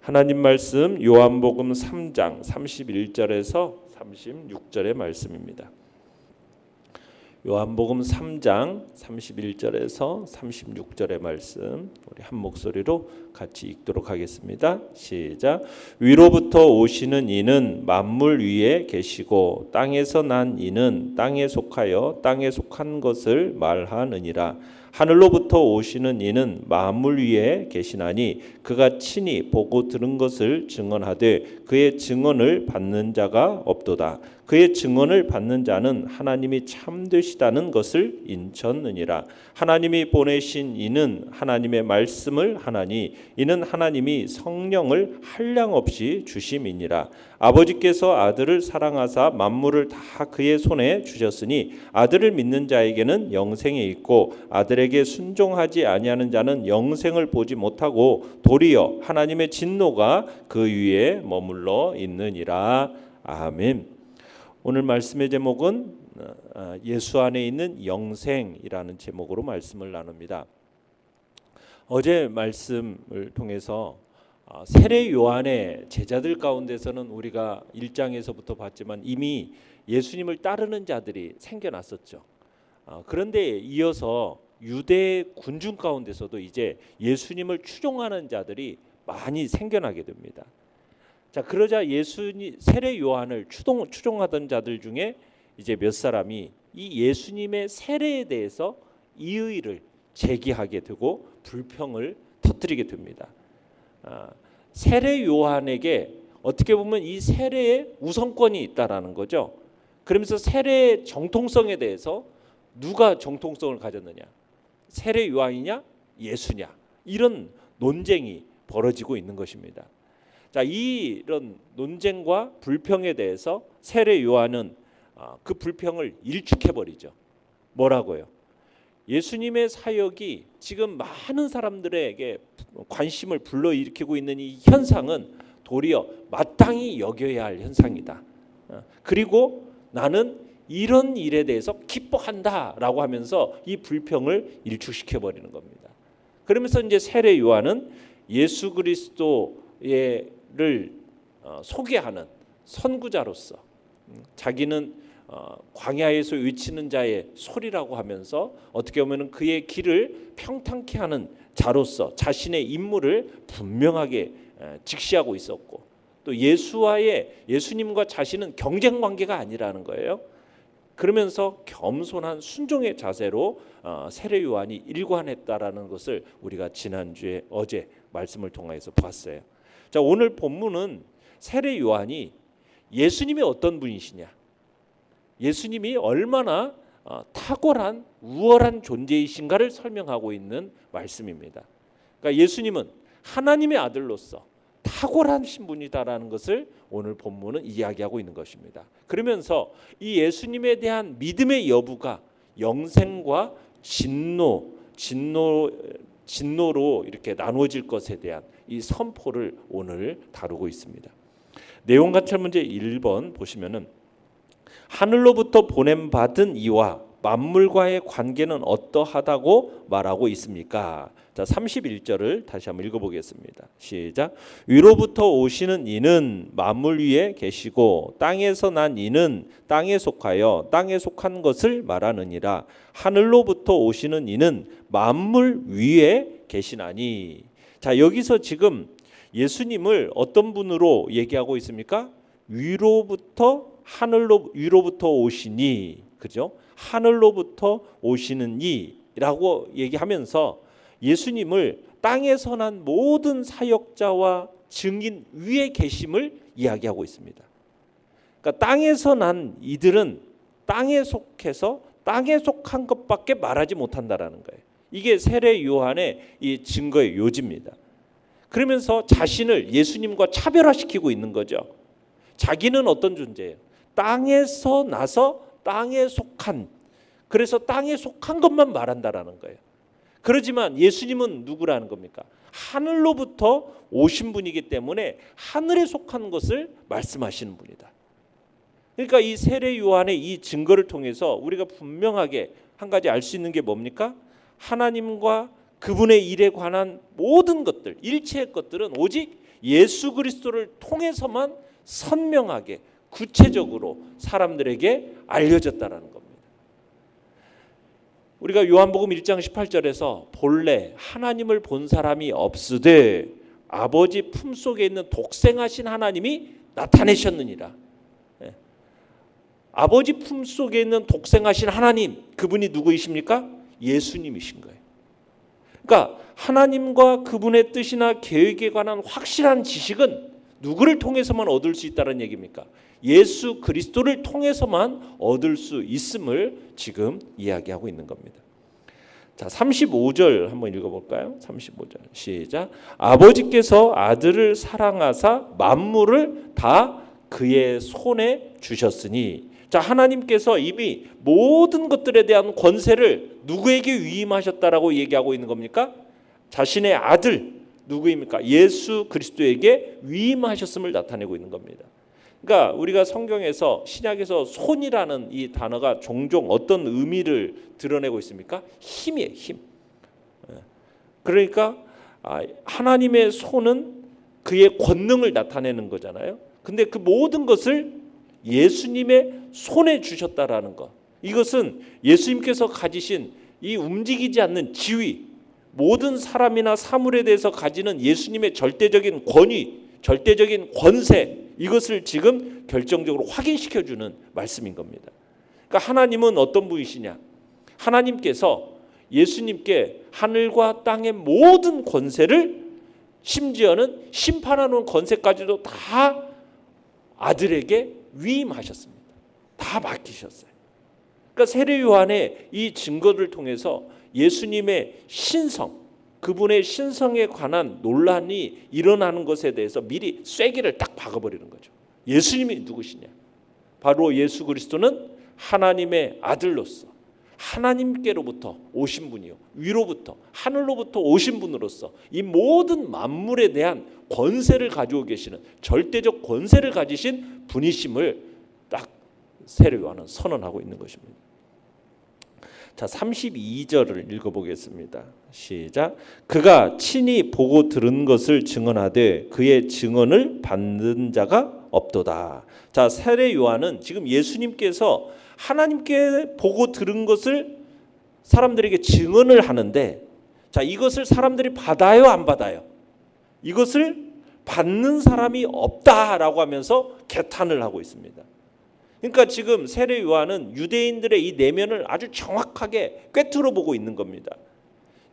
하나님 말씀 요한복음 3장 31절에서 36절의 말씀입니다. 요한복음 3장 31절에서 36절의 말씀 우리 한 목소리로 같이 읽도록 하겠습니다. 시작. 위로부터 오시는 이는 만물 위에 계시고 땅에서 난 이는 땅에 속하여 땅에 속한 것을 말하느니라. 하늘로부터 오시는 이는 만물 위에 계시나니 그가 친히 보고 들은 것을 증언하되 그의 증언을 받는 자가 없도다. 그의 증언을 받는 자는 하나님이 참되시다는 것을 인쳤느니라. 하나님이 보내신 이는 하나님의 말씀을 하나니 이는 하나님이 성령을 한량없이 주심이니라. 아버지께서 아들을 사랑하사 만물을 다 그의 손에 주셨으니 아들을 믿는 자에게는 영생이 있고 아들에게 순종하지 아니하는 자는 영생을 보지 못하고 도리어 하나님의 진노가 그 위에 머물러 있느니라. 아멘. 오늘 말씀의 제목은 예수 안에 있는 영생이라는 제목으로 말씀을 나눕니다. 어제 말씀을 통해서 세례 요한의 제자들 가운데서는 우리가 1장에서부터 봤지만 이미 예수님을 따르는 자들이 생겨났었죠. 그런데 이어서 유대 군중 가운데서도 이제 예수님을 추종하는 자들이 많이 생겨나게 됩니다. 자, 그러자 세례 요한을 추종하던 자들 중에 이제 몇 사람이 이 예수님의 세례에 대해서 이의를 제기하게 되고 불평을 터뜨리게 됩니다. 세례 요한에게 어떻게 보면 이 세례에 우선권이 있다라는 거죠. 그러면서 세례의 정통성에 대해서 누가 정통성을 가졌느냐? 세례 요한이냐? 예수냐? 이런 논쟁이 벌어지고 있는 것입니다. 자, 이런 논쟁과 불평에 대해서 세례 요한은 그 불평을 일축해버리죠. 뭐라고요? 예수님의 사역이 지금 많은 사람들에게 관심을 불러일으키고 있는 이 현상은 도리어 마땅히 여겨야 할 현상이다. 그리고 나는 이런 일에 대해서 기뻐한다라고 하면서 이 불평을 일축시켜버리는 겁니다. 그러면서 이제 세례 요한은 예수 그리스도의 를 소개하는 선구자로서 자기는 광야에서 외치는 자의 소리라고 하면서 어떻게 보면 그의 길을 평탄케 하는 자로서 자신의 임무를 분명하게 직시하고 있었고 또 예수님과 자신은 경쟁 관계가 아니라는 거예요. 그러면서 겸손한 순종의 자세로 세례 요한이 일관했다라는 것을 우리가 지난주에 어제 말씀을 통해서 봤어요. 자, 오늘 본문은 세례 요한이 예수님이 어떤 분이시냐, 예수님이 얼마나 탁월한 우월한 존재이신가를 설명하고 있는 말씀입니다. 그러니까 예수님은 하나님의 아들로서 탁월하신 분이다라는 것을 오늘 본문은 이야기하고 있는 것입니다. 그러면서 이 예수님에 대한 믿음의 여부가 영생과 진노로 이렇게 나누어질 것에 대한 이 선포를 오늘 다루고 있습니다. 내용 관찰 문제 1번 보시면은 하늘로부터 보냄 받은 이와 만물과의 관계는 어떠하다고 말하고 있습니까? 자, 31절을 다시 한번 읽어보겠습니다. 시작. 위로부터 오시는 이는 만물 위에 계시고 땅에서 난 이는 땅에 속하여 땅에 속한 것을 말하느니라. 하늘로부터 오시는 이는 만물 위에 계시나니. 자, 여기서 지금 예수님을 어떤 분으로 얘기하고 있습니까? 위로부터 오시니, 그죠? 하늘로부터 오시는 이라고 얘기하면서 예수님을 땅에서 난 모든 사역자와 증인 위에 계심을 이야기하고 있습니다. 그러니까 땅에서 난 이들은 땅에 속해서 땅에 속한 것밖에 말하지 못한다라는 거예요. 이게 세례 요한의 이 증거의 요지입니다. 그러면서 자신을 예수님과 차별화시키고 있는 거죠. 자기는 어떤 존재예요? 땅에서 나서 땅에 속한, 그래서 땅에 속한 것만 말한다라는 거예요. 그러지만 예수님은 누구라는 겁니까? 하늘로부터 오신 분이기 때문에 하늘에 속한 것을 말씀하시는 분이다. 그러니까 이 세례 요한의 이 증거를 통해서 우리가 분명하게 한 가지 알 수 있는 게 뭡니까? 하나님과 그분의 일에 관한 모든 것들, 일체의 것들은 오직 예수 그리스도를 통해서만 선명하게 구체적으로 사람들에게 알려졌다라는 겁니다. 우리가 요한복음 1장 18절에서 본래 하나님을 본 사람이 없으되 아버지 품속에 있는 독생하신 하나님이 나타내셨느니라. 아버지 품속에 있는 독생하신 하나님, 그분이 누구이십니까? 예수님이신 거예요. 그러니까 하나님과 그분의 뜻이나 계획에 관한 확실한 지식은 누구를 통해서만 얻을 수 있다는 얘기입니까? 예수 그리스도를 통해서만 얻을 수 있음을 지금 이야기하고 있는 겁니다. 자, 35절 한번 읽어볼까요? 35절 시작. 아버지께서 아들을 사랑하사 만물을 다 그의 손에 주셨으니. 자, 하나님께서 이미 모든 것들에 대한 권세를 누구에게 위임하셨다라고 얘기하고 있는 겁니까? 자신의 아들 누구입니까? 예수 그리스도에게 위임하셨음을 나타내고 있는 겁니다. 그러니까 우리가 성경에서 신약에서 손이라는 이 단어가 종종 어떤 의미를 드러내고 있습니까? 힘이에요, 힘. 그러니까 하나님의 손은 그의 권능을 나타내는 거잖아요. 근데 그 모든 것을 예수님의 손에 주셨다라는 것. 이것은 예수님께서 가지신 이 움직이지 않는 지위, 모든 사람이나 사물에 대해서 가지는 예수님의 절대적인 권위, 절대적인 권세, 이것을 지금 결정적으로 확인시켜주는 말씀인 겁니다. 그러니까 하나님은 어떤 분이시냐? 하나님께서 예수님께 하늘과 땅의 모든 권세를, 심지어는 심판하는 권세까지도 다 아들에게 위임하셨습니다. 다 맡기셨어요. 그러니까 세례 요한의 이 증거를 통해서 예수님의 신성, 그분의 신성에 관한 논란이 일어나는 것에 대해서 미리 쐐기를 딱 박아버리는 거죠. 예수님이 누구시냐? 바로 예수 그리스도는 하나님의 아들로서 하나님께로부터 오신 분이요, 위로부터 하늘로부터 오신 분으로서 이 모든 만물에 대한 권세를 가지고 계시는, 절대적 권세를 가지신 분이심을 딱 세례 요한은 선언하고 있는 것입니다. 자, 32절을 읽어보겠습니다. 시작. 그가 친히 보고 들은 것을 증언하되 그의 증언을 받는 자가 없도다. 자, 세례 요한은 지금 예수님께서 하나님께 보고 들은 것을 사람들에게 증언을 하는데, 자, 이것을 사람들이 받아요, 안 받아요? 이것을 받는 사람이 없다라고 하면서 개탄을 하고 있습니다. 그러니까 지금 세례 요한은 유대인들의 이 내면을 아주 정확하게 꿰뚫어 보고 있는 겁니다.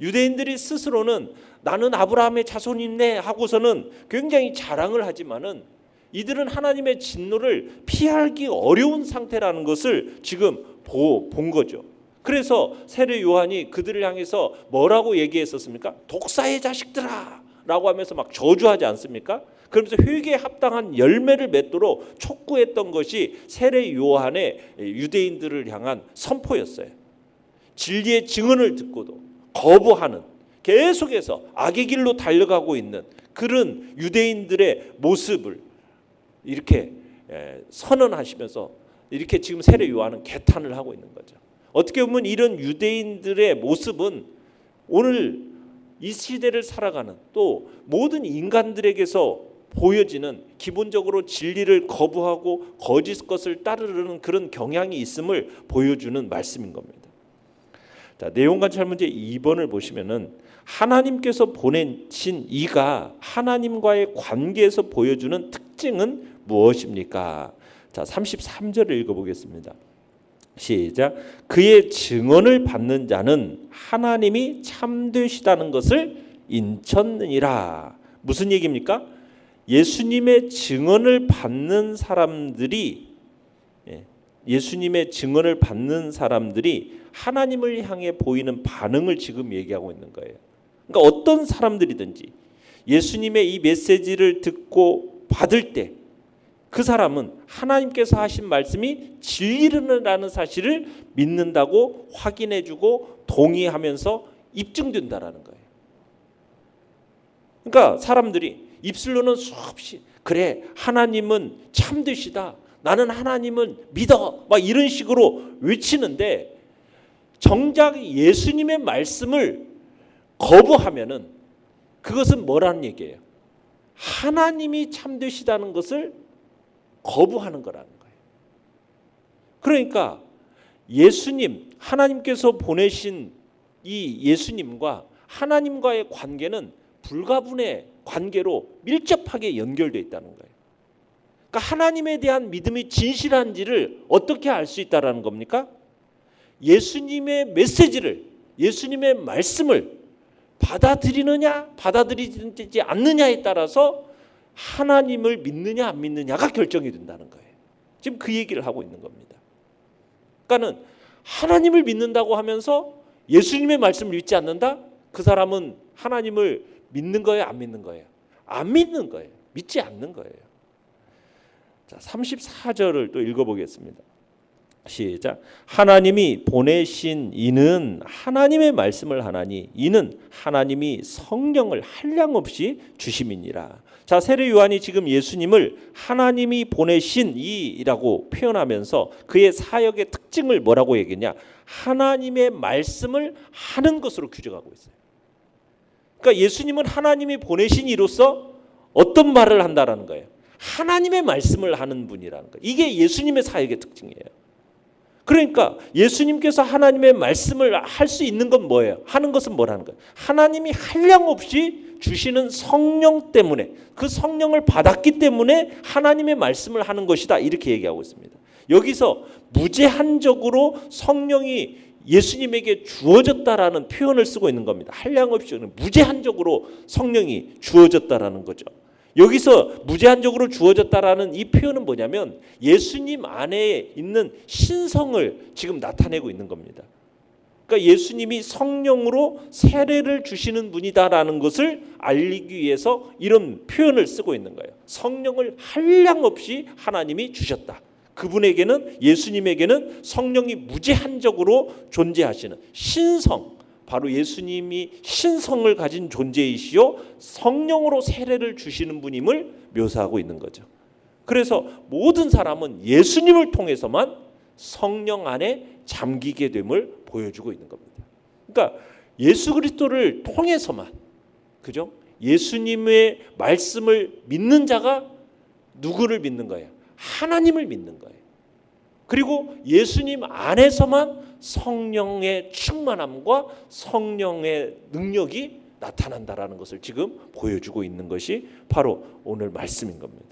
유대인들이 스스로는 나는 아브라함의 자손이네 하고서는 굉장히 자랑을 하지만은 이들은 하나님의 진노를 피하기 어려운 상태라는 것을 지금 본 거죠. 그래서 세례 요한이 그들을 향해서 뭐라고 얘기했었습니까? 독사의 자식들아 라고 하면서 막 저주하지 않습니까? 그러면서 회개에 합당한 열매를 맺도록 촉구했던 것이 세례 요한의 유대인들을 향한 선포였어요. 진리의 증언을 듣고도 거부하는, 계속해서 악의 길로 달려가고 있는 그런 유대인들의 모습을 이렇게 선언하시면서 이렇게 지금 세례 요한은 개탄을 하고 있는 거죠. 어떻게 보면 이런 유대인들의 모습은 오늘 이 시대를 살아가는 또 모든 인간들에게서 보여지는 기본적으로 진리를 거부하고 거짓 것을 따르는 그런 경향이 있음을 보여주는 말씀인 겁니다. 자, 내용관찰 문제 2번을 보시면은 하나님께서 보내신 이가 하나님과의 관계에서 보여주는 특징은 무엇입니까? 자, 33절을 읽어보겠습니다. 시작. 그의 증언을 받는 자는 하나님이 참되시다는 것을 인쳤느니라. 무슨 얘기입니까? 예수님의 증언을 받는 사람들이, 예수님의 증언을 받는 사람들이 하나님을 향해 보이는 반응을 지금 얘기하고 있는 거예요. 그러니까 어떤 사람들이든지 예수님의 이 메시지를 듣고 받을 때 그 사람은 하나님께서 하신 말씀이 진리라는 사실을 믿는다고 확인해주고 동의하면서 입증된다라는 거예요. 그러니까 사람들이 입술로는 수없이 그래 하나님은 참되시다, 나는 하나님은 믿어, 막 이런 식으로 외치는데 정작 예수님의 말씀을 거부하면은 그것은 뭐라는 얘기예요? 하나님이 참되시다는 것을 거부하는 거라는 거예요. 그러니까 예수님, 하나님께서 보내신 이 예수님과 하나님과의 관계는 불가분의 관계로 밀접하게 연결되어 있다는 거예요. 그러니까 하나님에 대한 믿음이 진실한지를 어떻게 알 수 있다는 겁니까? 예수님의 메시지를, 예수님의 말씀을 받아들이느냐 받아들이지 않느냐에 따라서 하나님을 믿느냐 안 믿느냐가 결정이 된다는 거예요. 지금 그 얘기를 하고 있는 겁니다. 그러니까는 하나님을 믿는다고 하면서 예수님의 말씀을 믿지 않는다? 그 사람은 하나님을 믿는 거예요, 안 믿는 거예요? 안 믿는 거예요. 믿지 않는 거예요. 자, 34절을 또 읽어보겠습니다. 시작. 하나님이 보내신 이는 하나님의 말씀을 하나니 이는 하나님이 성령을 한량없이 주심이니라. 자, 세례 요한이 지금 예수님을 하나님이 보내신 이라고 표현하면서 그의 사역의 특징을 뭐라고 얘기했냐? 하나님의 말씀을 하는 것으로 규정하고 있어요. 그러니까 예수님은 하나님이 보내신 이로서 어떤 말을 한다라는 거예요? 하나님의 말씀을 하는 분이라는 거예요. 이게 예수님의 사역의 특징이에요. 그러니까 예수님께서 하나님의 말씀을 할 수 있는 건 뭐예요? 하는 것은 뭐라는 거예요? 하나님이 한량없이 주시는 성령 때문에, 그 성령을 받았기 때문에 하나님의 말씀을 하는 것이다, 이렇게 얘기하고 있습니다. 여기서 무제한적으로 성령이 예수님에게 주어졌다라는 표현을 쓰고 있는 겁니다. 한량없이, 무제한적으로 성령이 주어졌다라는 거죠. 여기서 무제한적으로 주어졌다라는 이 표현은 뭐냐면 예수님 안에 있는 신성을 지금 나타내고 있는 겁니다. 그러니까 예수님이 성령으로 세례를 주시는 분이다라는 것을 알리기 위해서 이런 표현을 쓰고 있는 거예요. 성령을 한량없이 하나님이 주셨다. 그분에게는, 예수님에게는 성령이 무제한적으로 존재하시는 신성, 바로 예수님이 신성을 가진 존재이시요 성령으로 세례를 주시는 분임을 묘사하고 있는 거죠. 그래서 모든 사람은 예수님을 통해서만 성령 안에 잠기게 됨을 보여주고 있는 겁니다. 그러니까 예수 그리스도를 통해서만, 그죠? 예수님의 말씀을 믿는 자가 누구를 믿는 거예요? 하나님을 믿는 거예요. 그리고 예수님 안에서만 성령의 충만함과 성령의 능력이 나타난다라는 것을 지금 보여주고 있는 것이 바로 오늘 말씀인 겁니다.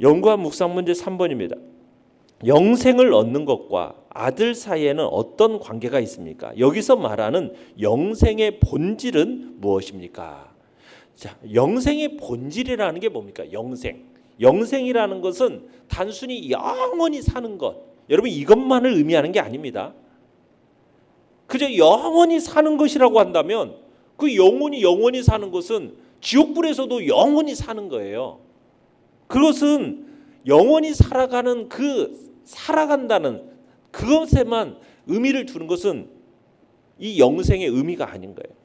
연구한 묵상 문제 3번입니다. 영생을 얻는 것과 아들 사이에는 어떤 관계가 있습니까? 여기서 말하는 영생의 본질은 무엇입니까? 자, 영생의 본질이라는 게 뭡니까? 영생이라는 것은 단순히 영원히 사는 것, 여러분 이것만을 의미하는 게 아닙니다. 그저 영원히 사는 것이라고 한다면 그 영원히 사는 것은 지옥불에서도 영원히 사는 거예요. 그것은 영원히 살아간다는 그것에만 의미를 두는 것은 이 영생의 의미가 아닌 거예요.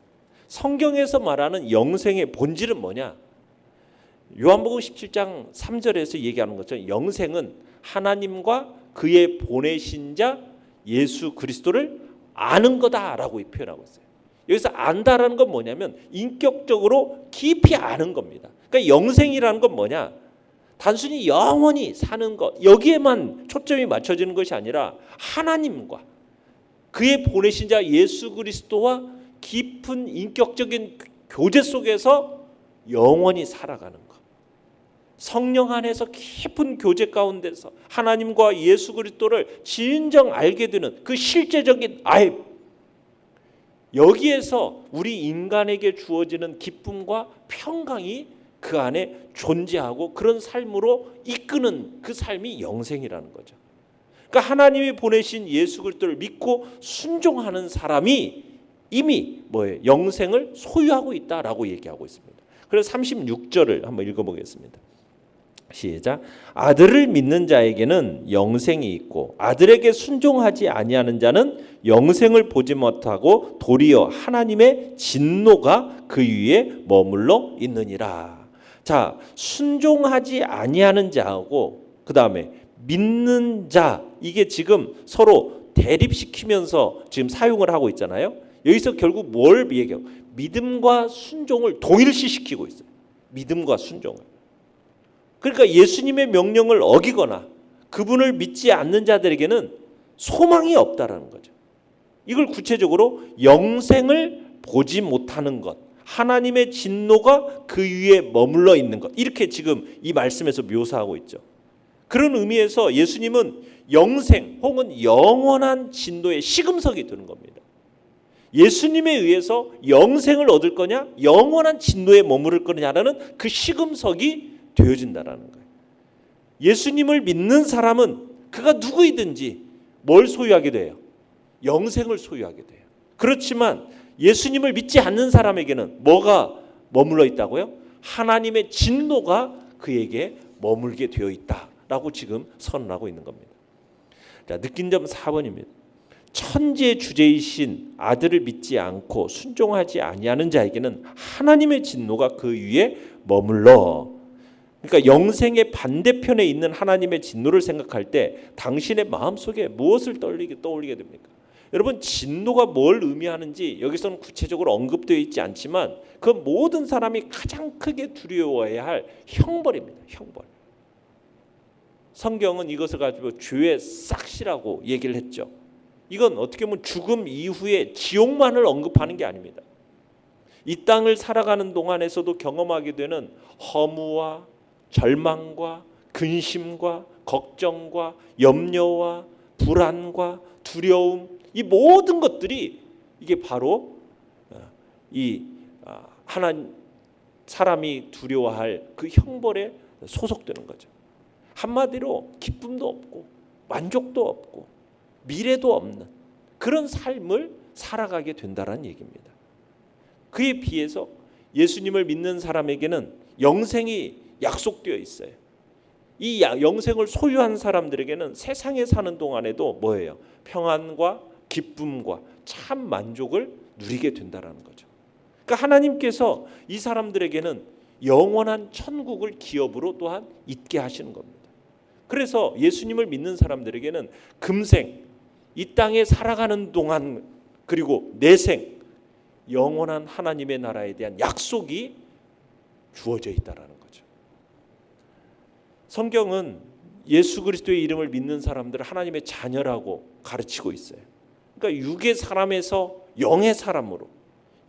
성경에서 말하는 영생의 본질은 뭐냐? 요한복음 17장 3절에서 얘기하는 것처럼 영생은 하나님과 그의 보내신 자 예수 그리스도를 아는 거다라고 표현하고 있어요. 여기서 안다라는 건 뭐냐면 인격적으로 깊이 아는 겁니다. 그러니까 영생이라는 건 뭐냐? 단순히 영원히 사는 것, 여기에만 초점이 맞춰지는 것이 아니라 하나님과 그의 보내신 자 예수 그리스도와 깊은 인격적인 교제 속에서 영원히 살아가는 것. 성령 안에서 깊은 교제 가운데서 하나님과 예수 그리스도를 진정 알게 되는 그 실제적인 알, 여기에서 우리 인간에게 주어지는 기쁨과 평강이 그 안에 존재하고 그런 삶으로 이끄는 그 삶이 영생이라는 거죠. 그러니까 하나님이 보내신 예수 그리스도를 믿고 순종하는 사람이 이미 뭐예요? 영생을 소유하고 있다라고 얘기하고 있습니다. 그래서 36절을 한번 읽어보겠습니다. 시작. 아들을 믿는 자에게는 영생이 있고 아들에게 순종하지 아니하는 자는 영생을 보지 못하고 도리어 하나님의 진노가 그 위에 머물러 있느니라. 자, 순종하지 아니하는 자하고 그 다음에 믿는 자, 이게 지금 서로 대립시키면서 지금 사용을 하고 있잖아요. 여기서 결국 뭘 얘기해요? 믿음과 순종을 동일시시키고 있어요. 믿음과 순종을. 그러니까 예수님의 명령을 어기거나 그분을 믿지 않는 자들에게는 소망이 없다라는 거죠. 이걸 구체적으로 영생을 보지 못하는 것, 하나님의 진노가 그 위에 머물러 있는 것, 이렇게 지금 이 말씀에서 묘사하고 있죠. 그런 의미에서 예수님은 영생 혹은 영원한 진노의 시금석이 되는 겁니다. 예수님에 의해서 영생을 얻을 거냐, 영원한 진노에 머무를 거냐라는 그 시금석이 되어진다라는 거예요. 예수님을 믿는 사람은 그가 누구이든지 뭘 소유하게 돼요? 영생을 소유하게 돼요. 그렇지만 예수님을 믿지 않는 사람에게는 뭐가 머물러 있다고요? 하나님의 진노가 그에게 머물게 되어 있다라고 지금 선언하고 있는 겁니다. 자, 느낀 점 4번입니다. 천지의 주제이신 아들을 믿지 않고 순종하지 아니하는 자에게는 하나님의 진노가 그 위에 머물러. 그러니까 영생의 반대편에 있는 하나님의 진노를 생각할 때 당신의 마음속에 무엇을 떠올리게 됩니까? 여러분, 진노가 뭘 의미하는지 여기서는 구체적으로 언급되어 있지 않지만 그 모든 사람이 가장 크게 두려워해야 할 형벌입니다. 형벌. 성경은 이것을 가지고 죄의 싹시라고 얘기를 했죠. 이건 어떻게 보면 죽음 이후에 지옥만을 언급하는 게 아닙니다. 이 땅을 살아가는 동안에서도 경험하게 되는 허무와 절망과 근심과 걱정과 염려와 불안과 두려움, 이 모든 것들이 이게 바로 이 하나님 사람이 두려워할 그 형벌에 소속되는 거죠. 한마디로 기쁨도 없고 만족도 없고 미래도 없는 그런 삶을 살아가게 된다는 얘기입니다. 그에 비해서 예수님을 믿는 사람에게는 영생이 약속되어 있어요. 이 영생을 소유한 사람들에게는 세상에 사는 동안에도 뭐예요? 평안과 기쁨과 참 만족을 누리게 된다는 거죠. 그러니까 하나님께서 이 사람들에게는 영원한 천국을 기업으로 또한 있게 하시는 겁니다. 그래서 예수님을 믿는 사람들에게는 금생 이 땅에 살아가는 동안 그리고 내생 영원한 하나님의 나라에 대한 약속이 주어져 있다라는 거죠. 성경은 예수 그리스도의 이름을 믿는 사람들을 하나님의 자녀라고 가르치고 있어요. 그러니까 육의 사람에서 영의 사람으로,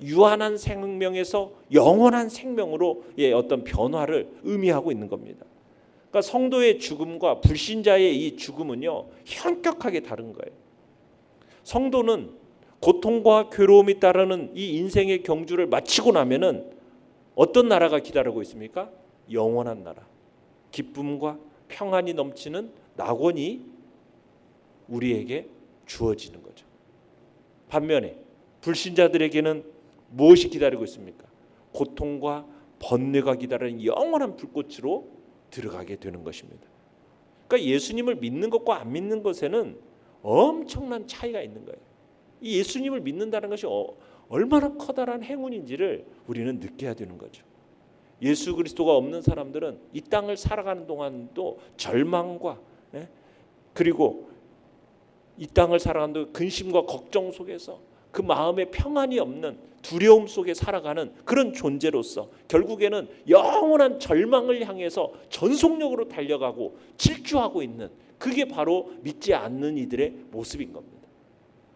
유한한 생명에서 영원한 생명으로의 어떤 변화를 의미하고 있는 겁니다. 그러니까 성도의 죽음과 불신자의 이 죽음은요, 현격하게 다른 거예요. 성도는 고통과 괴로움이 따르는 이 인생의 경주를 마치고 나면은 어떤 나라가 기다리고 있습니까? 영원한 나라, 기쁨과 평안이 넘치는 낙원이 우리에게 주어지는 거죠. 반면에 불신자들에게는 무엇이 기다리고 있습니까? 고통과 번뇌가 기다리는 영원한 불꽃으로 들어가게 되는 것입니다. 그러니까 예수님을 믿는 것과 안 믿는 것에는 엄청난 차이가 있는 거예요. 이 예수님을 믿는다는 것이 얼마나 커다란 행운인지를 우리는 느껴야 되는 거죠. 예수 그리스도가 없는 사람들은 이 땅을 살아가는 동안도 절망과 그리고 이 땅을 살아가는 동안 근심과 걱정 속에서 그 마음에 평안이 없는 두려움 속에 살아가는 그런 존재로서 결국에는 영원한 절망을 향해서 전속력으로 달려가고 질주하고 있는, 그게 바로 믿지 않는 이들의 모습인 겁니다.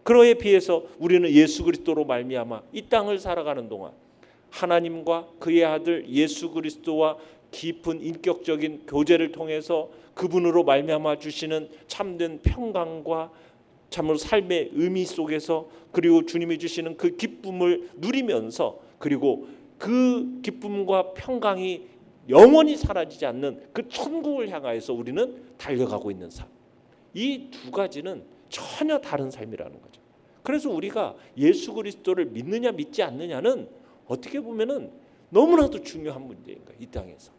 그러에 비해서 우리는 예수 그리스도로 말미암아 이 땅을 살아가는 동안 하나님과 그의 아들 예수 그리스도와 깊은 인격적인 교제를 통해서 그분으로 말미암아 주시는 참된 평강과 참으로 삶의 의미 속에서, 그리고 주님이 주시는 그 기쁨을 누리면서, 그리고 그 기쁨과 평강이 영원히 사라지지 않는 그 천국을 향하여서 우리는 달려가고 있는 삶. 이 두 가지는 전혀 다른 삶이라는 거죠. 그래서 우리가 예수 그리스도를 믿느냐 믿지 않느냐는 어떻게 보면은 너무나도 중요한 문제인 거예요, 이 땅에서.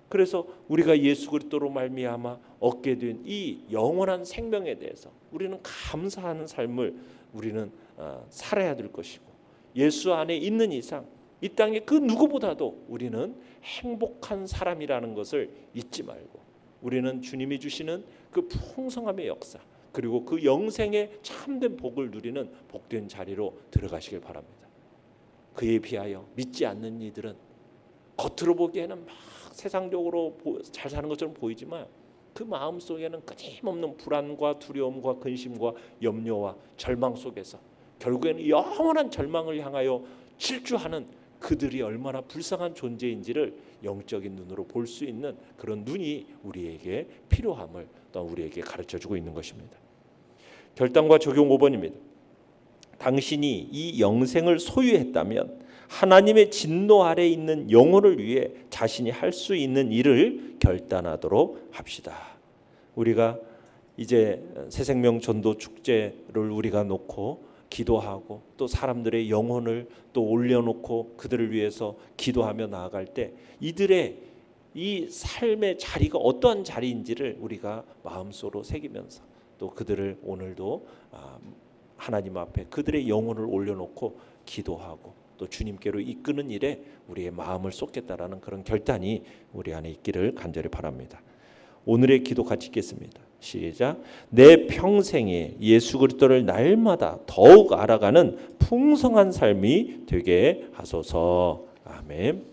그래서 우리가 예수 그리스도로 말미암아 얻게 된 이 영원한 생명에 대해서 우리는 감사하는 삶을 우리는 살아야 될 것이고, 예수 안에 있는 이상 이 땅의 그 누구보다도 우리는 행복한 사람이라는 것을 잊지 말고, 우리는 주님이 주시는 그 풍성함의 역사, 그리고 그 영생의 참된 복을 누리는 복된 자리로 들어가시길 바랍니다. 그에 비하여 믿지 않는 이들은 겉으로 보기에는 막 세상적으로 잘 사는 것처럼 보이지만 그 마음속에는 끊임없는 불안과 두려움과 근심과 염려와 절망 속에서 결국에는 영원한 절망을 향하여 질주하는 그들이 얼마나 불쌍한 존재인지를 영적인 눈으로 볼 수 있는 그런 눈이 우리에게 필요함을 또 우리에게 가르쳐주고 있는 것입니다. 결단과 적용 5번입니다. 당신이 이 영생을 소유했다면 하나님의 진노 아래 있는 영혼을 위해 자신이 할 수 있는 일을 결단하도록 합시다. 우리가 이제 새생명 전도 축제를 우리가 놓고 기도하고 또 사람들의 영혼을 또 올려놓고 그들을 위해서 기도하며 나아갈 때 이들의 이 삶의 자리가 어떠한 자리인지를 우리가 마음속으로 새기면서 또 그들을 오늘도 하나님 앞에 그들의 영혼을 올려놓고 기도하고 또 주님께로 이끄는 일에 우리의 마음을 쏟겠다라는 그런 결단이 우리 안에 있기를 간절히 바랍니다. 오늘의 기도 같이 읽겠습니다. 시작. 내 평생에 예수 그리스도를 날마다 더욱 알아가는 풍성한 삶이 되게 하소서. 아멘.